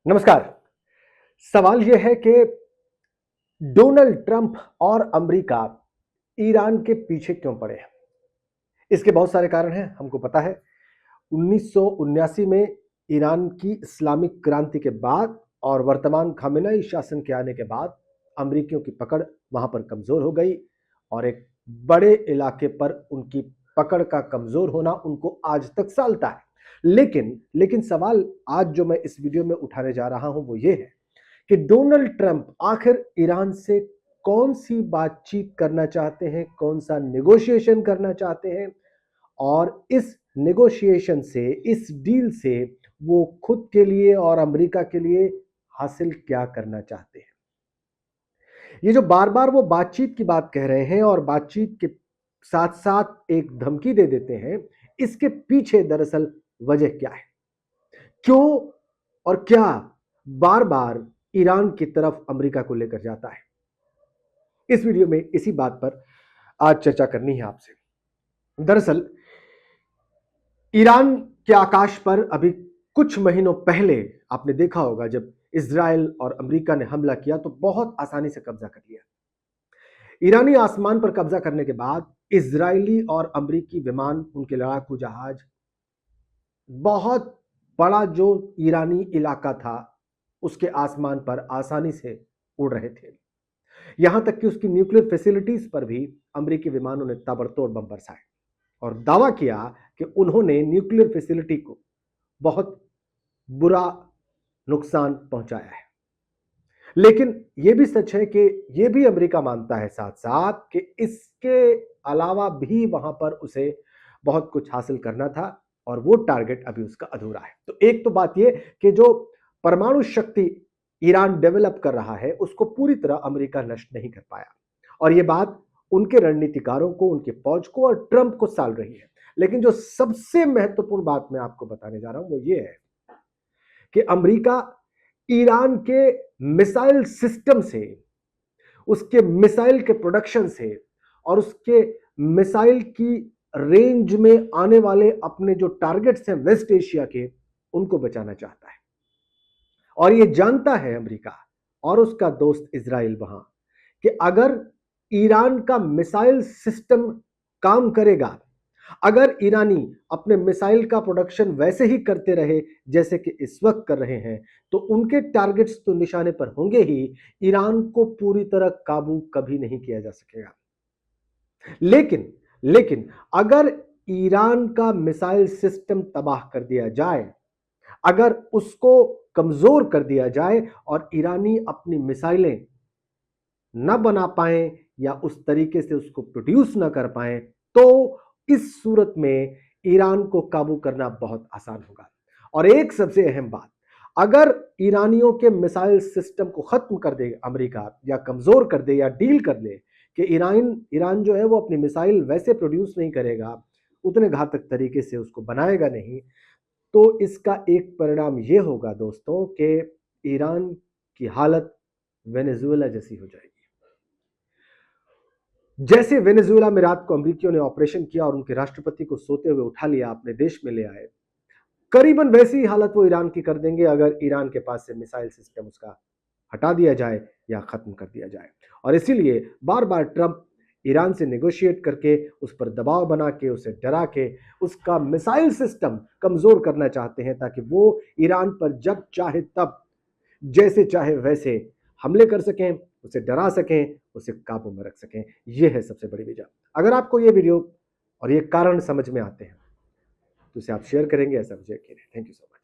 नमस्कार। सवाल यह है कि डोनाल्ड ट्रंप और अमेरिका ईरान के पीछे क्यों पड़े हैं? इसके बहुत सारे कारण हैं, हमको पता है। 1979 में ईरान की इस्लामिक क्रांति के बाद और वर्तमान खामेनेई शासन के आने के बाद अमेरिकियों की पकड़ वहां पर कमजोर हो गई और एक बड़े इलाके पर उनकी पकड़ का कमजोर होना उनको आज तक सालता है। लेकिन लेकिन सवाल आज जो मैं इस वीडियो में उठाने जा रहा हूं वो ये है कि डोनाल्ड ट्रंप आखिर ईरान से कौन सी बातचीत करना चाहते हैं, कौन सा नेगोशिएशन करना चाहते हैं और इस नेगोशिएशन से, इस डील से वो खुद के लिए और अमेरिका के लिए हासिल क्या करना चाहते हैं। ये जो बार बार वो बातचीत की बात कह रहे हैं और बातचीत के साथ साथ एक धमकी दे देते हैं, इसके पीछे दरअसल वजह क्या है? क्यों और क्या बार बार ईरान की तरफ अमेरिका को लेकर जाता है? इस वीडियो में इसी बात पर आज चर्चा करनी है आपसे। दरअसल ईरान के आकाश पर अभी कुछ महीनों पहले आपने देखा होगा, जब इजराइल और अमेरिका ने हमला किया तो बहुत आसानी से कब्जा कर लिया। ईरानी आसमान पर कब्जा करने के बाद इजरायली और अमेरिकी विमान, उनके लड़ाकू जहाज, बहुत बड़ा जो ईरानी इलाका था उसके आसमान पर आसानी से उड़ रहे थे। यहां तक कि उसकी न्यूक्लियर फैसिलिटीज पर भी अमेरिकी विमानों ने ताबड़तोड़ बम बरसाए और दावा किया कि उन्होंने न्यूक्लियर फैसिलिटी को बहुत बुरा नुकसान पहुंचाया है। लेकिन यह भी सच है कि यह भी अमेरिका मानता है साथ साथ कि इसके अलावा भी वहां पर उसे बहुत कुछ हासिल करना था और वो टारगेट अभी उसका अधूरा है। तो एक तो बात यह कि जो परमाणु शक्ति ईरान डेवलप कर रहा है उसको पूरी तरह अमेरिका नष्ट नहीं कर पाया और यह बात उनके रणनीतिकारों को, उनके फौज को और ट्रंप को साल रही है। लेकिन जो सबसे महत्वपूर्ण बात मैं आपको बताने जा रहा हूं वो ये है कि अमेरिका ईरान के मिसाइल सिस्टम से, उसके मिसाइल के प्रोडक्शन से और उसके मिसाइल की रेंज में आने वाले अपने जो टारगेट्स हैं वेस्ट एशिया के, उनको बचाना चाहता है। और यह जानता है अमेरिका और उसका दोस्त इजराइल वहां कि अगर ईरान का मिसाइल सिस्टम काम करेगा, अगर ईरानी अपने मिसाइल का प्रोडक्शन वैसे ही करते रहे जैसे कि इस वक्त कर रहे हैं, तो उनके टारगेट्स तो निशाने पर होंगे ही, ईरान को पूरी तरह काबू कभी नहीं किया जा सकेगा। लेकिन लेकिन अगर ईरान का मिसाइल सिस्टम तबाह कर दिया जाए, अगर उसको कमजोर कर दिया जाए और ईरानी अपनी मिसाइलें न बना पाए या उस तरीके से उसको प्रोड्यूस न कर पाए, तो इस सूरत में ईरान को काबू करना बहुत आसान होगा। और एक सबसे अहम बात, अगर ईरानियों के मिसाइल सिस्टम को खत्म कर दे अमेरिका या कमजोर कर दे या डील कर ले कि ईरान ईरान जो है वो अपनी मिसाइल वैसे प्रोड्यूस नहीं करेगा, उतने घातक तरीके से उसको बनाएगा नहीं, तो इसका एक परिणाम यह होगा दोस्तों कि ईरान की हालत वेनेजुएला जैसी हो जाएगी। जैसे वेनेजुएला में रात को अमेरिकियों ने ऑपरेशन किया और उनके राष्ट्रपति को सोते हुए उठा लिया, अपने देश में ले आए, करीबन वैसी ही हालत वो ईरान की कर देंगे अगर ईरान के पास से मिसाइल सिस्टम उसका हटा दिया जाए या खत्म कर दिया जाए। और इसीलिए बार बार ट्रंप ईरान से नेगोशिएट करके, उस पर दबाव बना के, उसे डरा के उसका मिसाइल सिस्टम कमजोर करना चाहते हैं ताकि वो ईरान पर जब चाहे तब, जैसे चाहे वैसे हमले कर सकें, उसे डरा सकें, उसे काबू में रख सकें। यह है सबसे बड़ी वजह। अगर आपको यह वीडियो और ये कारण समझ में आते हैं तो इसे आप शेयर करेंगे, ऐसा मुझे यकीन है। Thank you so much.